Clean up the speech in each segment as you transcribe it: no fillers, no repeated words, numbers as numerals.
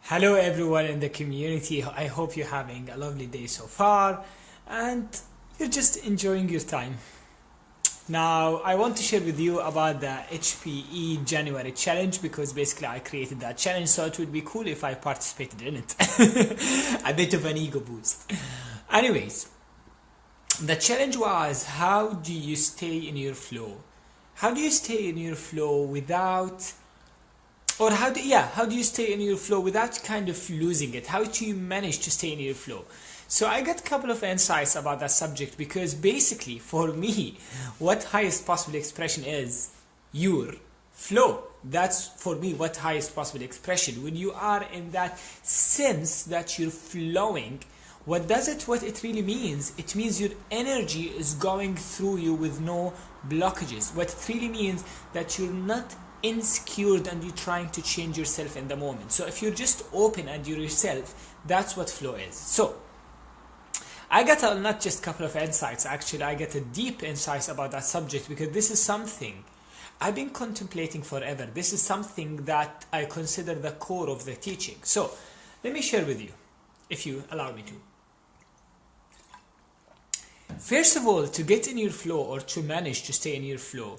Hello everyone in the community. I hope you're having a lovely day so far and you're just enjoying your time. Now, I want to share with you about the HPE January challenge because basically I created that challenge, so it would be cool if I participated in it. A bit of an ego boost. Anyways, the challenge was, how do you stay in your flow? How do you stay in your flow without how do you stay in your flow without kind of losing it? How do you manage to stay in your flow? So I got a couple of insights about that subject, because basically for me, what highest possible expression is your flow. That's for me what highest possible expression. When you are in that sense that you're flowing, what it really means? It means your energy is going through you with no blockages. What it really means that you're not insecure and you're trying to change yourself in the moment. So if you're just open and you're yourself, that's what flow is. So I got not just a couple of insights, actually I get a deep insights about that subject, because this is something I've been contemplating forever. This is something that I consider the core of the teaching. So let me share with you, if you allow me to. First of all, to get in your flow, or to manage to stay in your flow,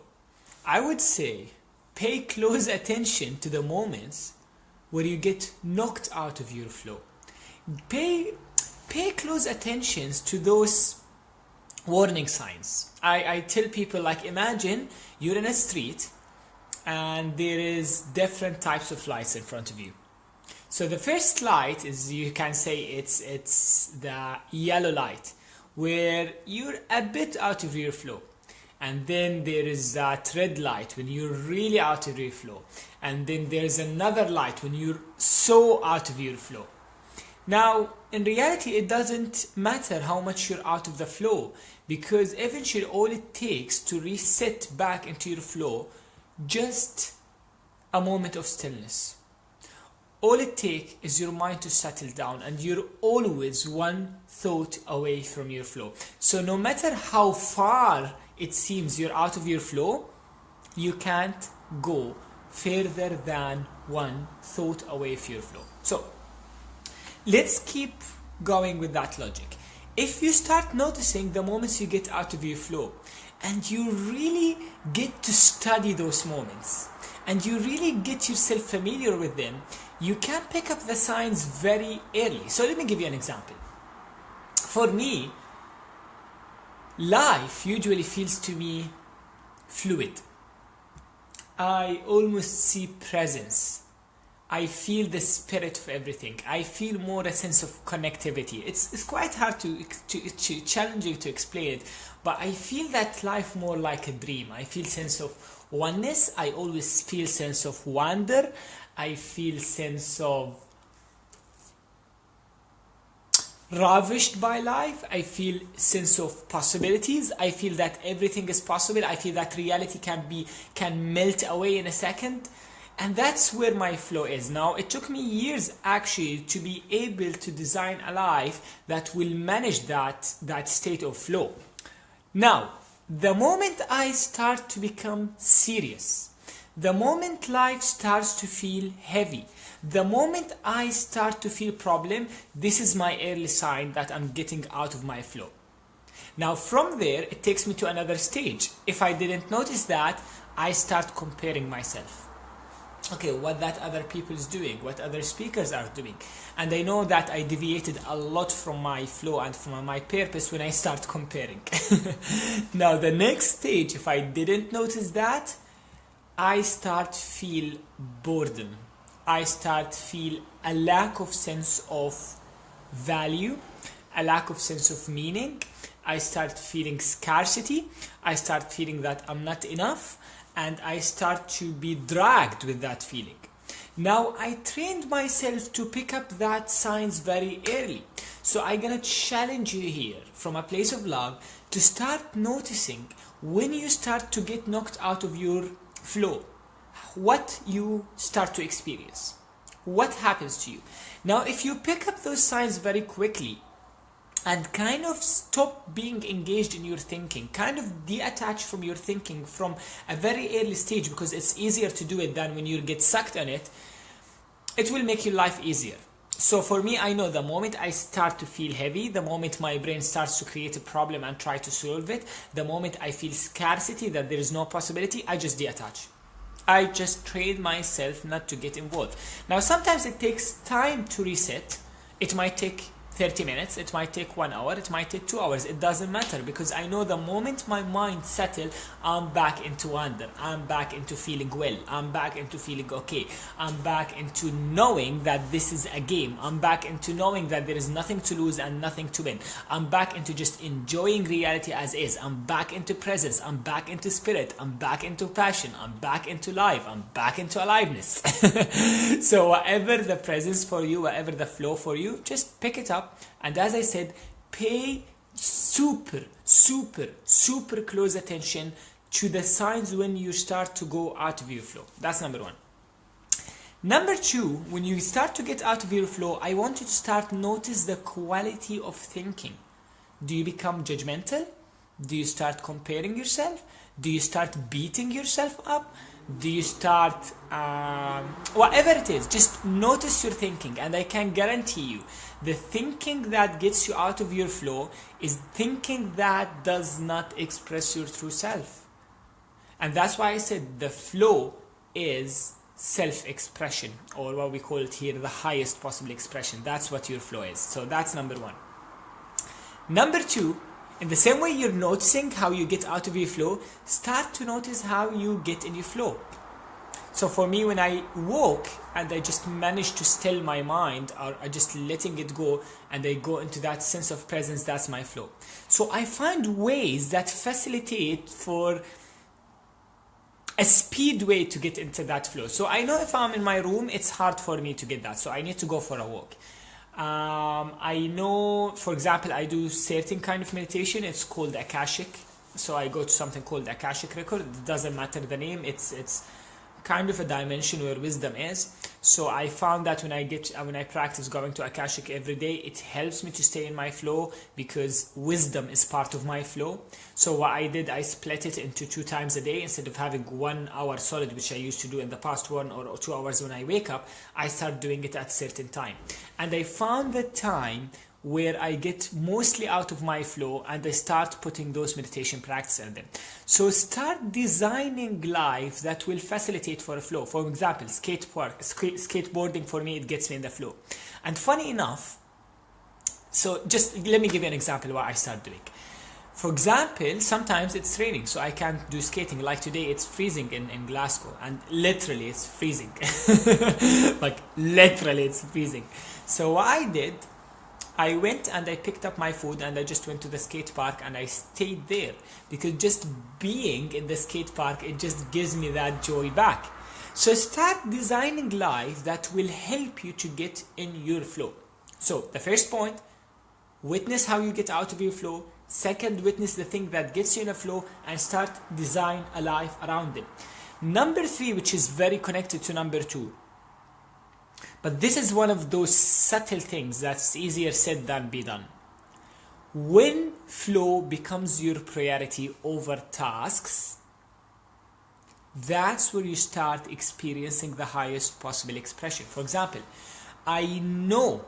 I would say pay close attention to the moments where you get knocked out of your flow. Pay close attention to those warning signs. I tell people, like, imagine you're in a street and there is different types of lights in front of you. So the first light is, you can say it's the yellow light, where you're a bit out of your flow. And then there is that red light when you're really out of your flow. And then there's another light when you're so out of your flow. Now, in reality, it doesn't matter how much you're out of the flow, because eventually all it takes to reset back into your flow, just a moment of stillness. All it takes is your mind to settle down, and you're always one thought away from your flow. So no matter how far it seems you're out of your flow, you can't go further than one thought away from your flow. So let's keep going with that logic. If you start noticing the moments you get out of your flow, and you really get to study those moments, and you really get yourself familiar with them, you can pick up the signs very early. So let me give you an example. For me, life usually feels to me fluid. I almost see presence. I feel the spirit of everything. I feel more a sense of connectivity. It's quite hard to challenging to explain it, but I feel that life more like a dream. I feel sense of oneness. I always feel sense of wonder. I feel sense of ravished by life. I feel sense of possibilities. I feel that everything is possible. I feel that reality can melt away in a second. And that's where my flow is. Now, it took me years actually to be able to design a life that will manage that state of flow. Now, the moment I start to become serious, the moment life starts to feel heavy, the moment I start to feel problem, this is my early sign that I'm getting out of my flow. Now, from there, it takes me to another stage. If I didn't notice that, I start comparing myself. Okay, what that other people is doing, what other speakers are doing. And I know that I deviated a lot from my flow and from my purpose when I start comparing. Now, the next stage, if I didn't notice that, I start feel boredom. I start feel a lack of sense of value, a lack of sense of meaning. I start feeling scarcity. I start feeling that I'm not enough. And I start to be dragged with that feeling. Now, I trained myself to pick up that signs very early. So I'm gonna challenge you here from a place of love to start noticing when you start to get knocked out of your flow, what you start to experience, what happens to you. Now, if you pick up those signs very quickly, and kind of stop being engaged in your thinking, kind of detach from your thinking from a very early stage, because it's easier to do it than when you get sucked on it, it will make your life easier. So for me, I know the moment I start to feel heavy, the moment my brain starts to create a problem and try to solve it, the moment I feel scarcity, that there is no possibility, I just detach. I just train myself not to get involved. Now, sometimes it takes time to reset. It might take 30 minutes, it might take 1 hour, it might take 2 hours. It doesn't matter, because I know the moment my mind settles, I'm back into wonder, I'm back into feeling well, I'm back into feeling okay, I'm back into knowing that this is a game, I'm back into knowing that there is nothing to lose and nothing to win, I'm back into just enjoying reality as is, I'm back into presence, I'm back into spirit, I'm back into passion, I'm back into life, I'm back into aliveness. So whatever the presence for you, whatever the flow for you, just pick it up. And as I said, pay super close attention to the signs when you start to go out of your flow. That's number one. Number two, when you start to get out of your flow, I want you to start notice the quality of thinking. Do you become judgmental? Do you start comparing yourself? Do you start beating yourself up? Do you start whatever it is, just notice your thinking. And I can guarantee you, the thinking that gets you out of your flow is thinking that does not express your true self. And that's why I said the flow is self-expression, or what we call it here, the highest possible expression. That's what your flow is. So that's number one. Number two, in the same way you're noticing how you get out of your flow, start to notice how you get in your flow. So for me, when I walk and I just manage to still my mind, or I just letting it go and I go into that sense of presence, that's my flow. So I find ways that facilitate for a speed way to get into that flow. So I know if I'm in my room, it's hard for me to get that. So I need to go for a walk. I know, for example, I do certain kind of meditation. It's called Akashic. So I go to something called Akashic record. It doesn't matter the name. It's kind of a dimension where wisdom is. So I found that when I practice going to Akashic every day, it helps me to stay in my flow, because wisdom is part of my flow. So what I did, I split it into 2 times a day. Instead of having 1 hour solid, which I used to do in the past, 1 or 2 hours when I wake up, I start doing it at a certain time. And I found the time where I get mostly out of my flow, and I start putting those meditation practices in them. So start designing life that will facilitate for a flow. For example, skateboarding for me, it gets me in the flow. And funny enough, so just let me give you an example what I start doing. For example, sometimes it's raining, so I can't do skating. Like today, it's freezing in Glasgow, and literally it's freezing. Like literally it's freezing. So what I did, I went and I picked up my food and I just went to the skate park and I stayed there, because just being in the skate park, it just gives me that joy back. So start designing life that will help you to get in your flow. So the first point, witness how you get out of your flow. Second, witness the thing that gets you in a flow and start design a life around it. Number 3, which is very connected to number 2. But this is one of those subtle things that's easier said than be done. When flow becomes your priority over tasks, that's where you start experiencing the highest possible expression. For example, I know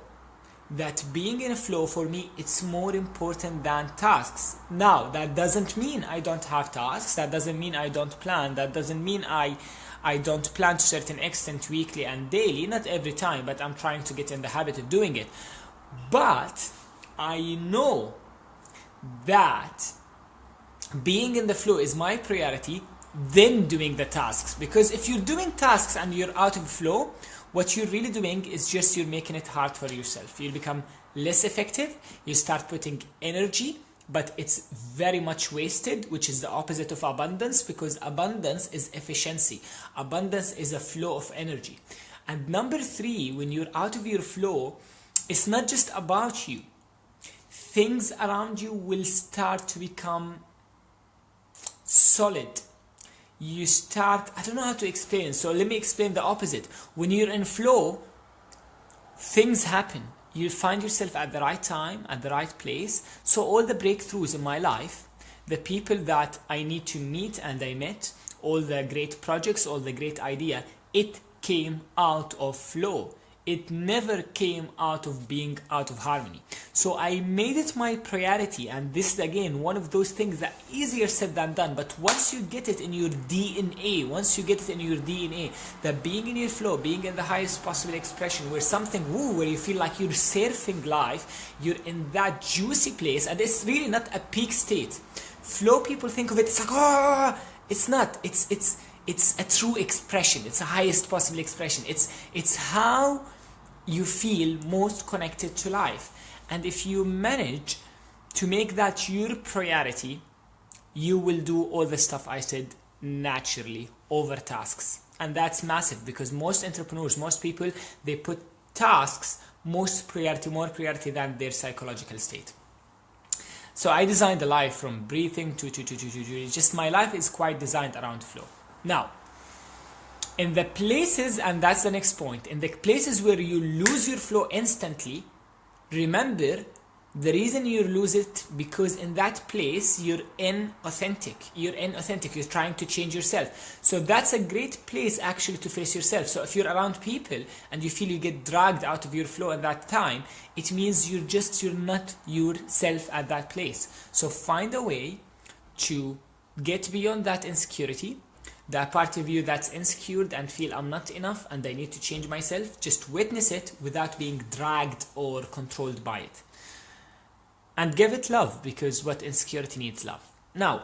that being in a flow for me, it's more important than tasks. Now, that doesn't mean I don't have tasks. That doesn't mean I don't plan. That doesn't mean I don't plan to a certain extent weekly and daily. Not every time, but I'm trying to get in the habit of doing it. But I know that being in the flow is my priority, then doing the tasks. Because if you're doing tasks and you're out of flow, what you're really doing is just you're making it hard for yourself. You'll become less effective. You start putting energy, but it's very much wasted, which is the opposite of abundance, because abundance is efficiency. Abundance is a flow of energy. And number 3, when you're out of your flow, it's not just about you. Things around you will start to become solid. You start, I don't know how to explain, so let me explain the opposite. When you're in flow, things happen. You find yourself at the right time, at the right place. So all the breakthroughs in my life, the people that I need to meet and I met, all the great projects, all the great idea, it came out of flow. it never came out of being out of harmony. So I made it my priority, and this is again one of those things that easier said than done, but once you get it in your DNA, that being in your flow, being in the highest possible expression, where something where you feel like you're surfing life, you're in that juicy place, and it's really not a peak state. Flow, people think of it, it's like, oh, it's not, it's a true expression, it's the highest possible expression, it's how you feel most connected to life. And if you manage to make that your priority, you will do all the stuff I said naturally over tasks. And that's massive, because most entrepreneurs, most people, they put tasks more priority than their psychological state. So I designed a life from breathing to just my life is quite designed around flow. Now, in the places, and that's the next point, in the places where you lose your flow instantly, remember the reason you lose it, because in that place you're inauthentic, you're trying to change yourself. So that's a great place actually to face yourself. So if you're around people and you feel you get dragged out of your flow at that time, it means you're not yourself at that place. So find a way to get beyond that insecurity, that part of you that's insecure and feel I'm not enough and I need to change myself. Just witness it without being dragged or controlled by it. And give it love, because what insecurity needs love. Now,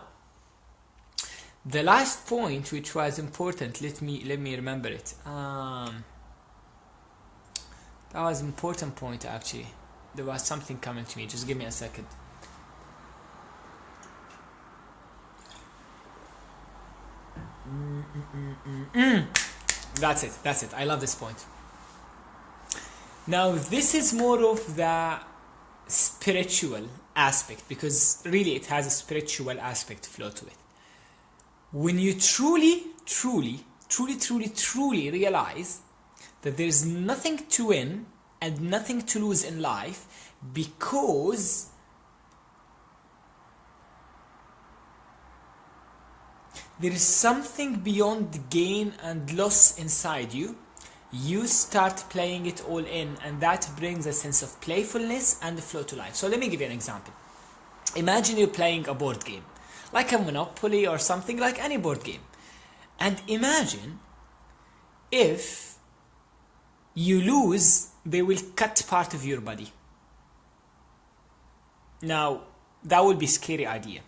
the last point, which was important, let me remember it. That was an important point actually. There was something coming to me. Just give me a second. That's it. I love this point. Now, this is more of the spiritual aspect, because really it has a spiritual aspect flow to it. When you truly realize that there's nothing to win and nothing to lose in life, because there is something beyond gain and loss inside you, you start playing it all in, and that brings a sense of playfulness and flow to life. So let me give you an example. Imagine you're playing a board game, like a Monopoly or something, like any board game. And imagine if you lose, they will cut part of your body. Now, that would be a scary idea,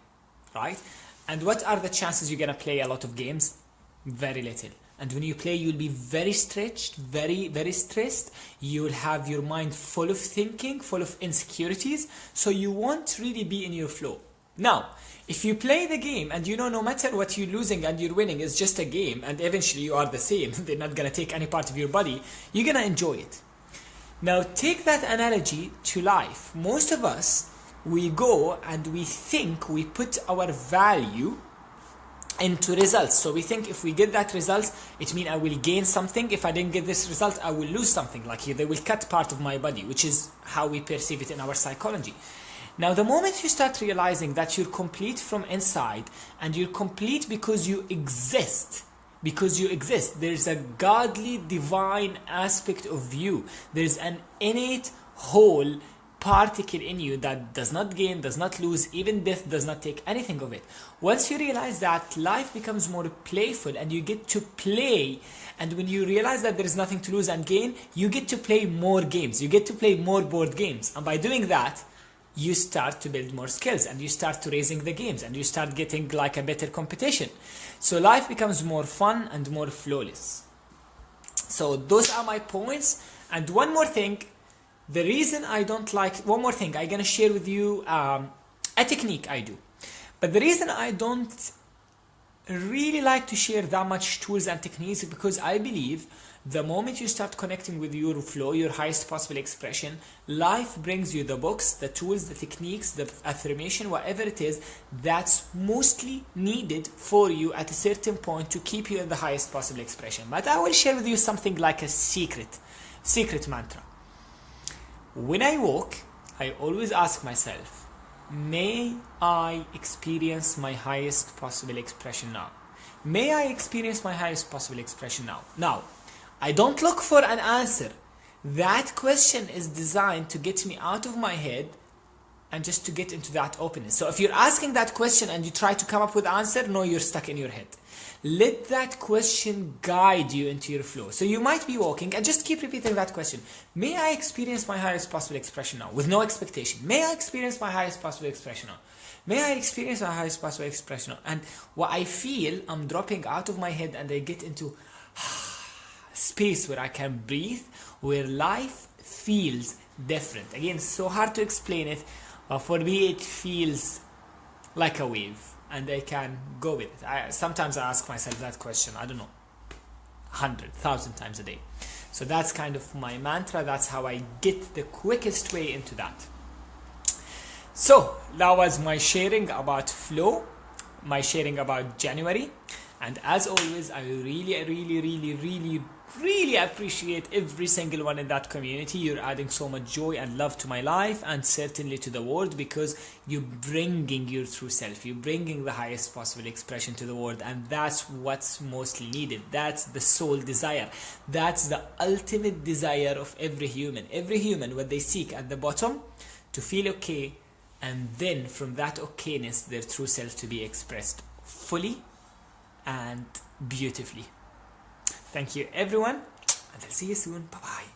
right? And what are the chances you're gonna play a lot of games? Very little. And when you play, you'll be very stretched, very stressed. You'll have your mind full of thinking, full of insecurities. So you won't really be in your flow. Now, if you play the game and you know no matter what you're losing and you're winning is just a game, and eventually you are the same, they're not gonna take any part of your body, you're gonna enjoy it. Now take that analogy to life. Most of us, we go and we think we put our value into results. So we think if we get that result, it means I will gain something. If I didn't get this result, I will lose something. Like they will cut part of my body, which is how we perceive it in our psychology. Now, the moment you start realizing that you're complete from inside, and you're complete because you exist, there's a godly, divine aspect of you. There's an innate whole particle in you that does not gain, does not lose, even death does not take anything of it. Once you realize that, life becomes more playful and you get to play. And when you realize that there is nothing to lose and gain, you get to play more games. You get to play more board games. And by doing that, you start to build more skills, and you start to raising the games, and you start getting like a better competition. So life becomes more fun and more flawless. So those are my points. And one more thing, the reason I don't like, one more thing, I'm gonna share with you a technique I do. But the reason I don't really like to share that much tools and techniques is because I believe the moment you start connecting with your flow, your highest possible expression, life brings you the books, the tools, the techniques, the affirmation, whatever it is, that's mostly needed for you at a certain point to keep you in the highest possible expression. But I will share with you something like a secret mantra. When I walk, I always ask myself, may I experience my highest possible expression now? May I experience my highest possible expression now? Now, I don't look for an answer. That question is designed to get me out of my head and just to get into that openness. So if you're asking that question and you try to come up with an answer, no, you're stuck in your head. Let that question guide you into your flow. So you might be walking and just keep repeating that question. May I experience my highest possible expression now? With no expectation. May I experience my highest possible expression now? May I experience my highest possible expression now? And what I feel, I'm dropping out of my head and I get into space where I can breathe, where life feels different. Again, it's so hard to explain it. For me, it feels like a wave, and I can go with it. Sometimes I ask myself that question, I don't know, 100, 1,000 times a day. So that's kind of my mantra. That's how I get the quickest way into that. So that was my sharing about flow, my sharing about January. And as always, I really appreciate every single one in that community. You're adding so much joy and love to my life, and certainly to the world, because you're bringing your true self. You're bringing the highest possible expression to the world, and that's what's mostly needed. That's the soul desire. That's the ultimate desire of every human. Every human, what they seek at the bottom, to feel okay, and then from that okayness, their true self to be expressed fully and beautifully. Thank you everyone, and I'll see you soon. Bye bye.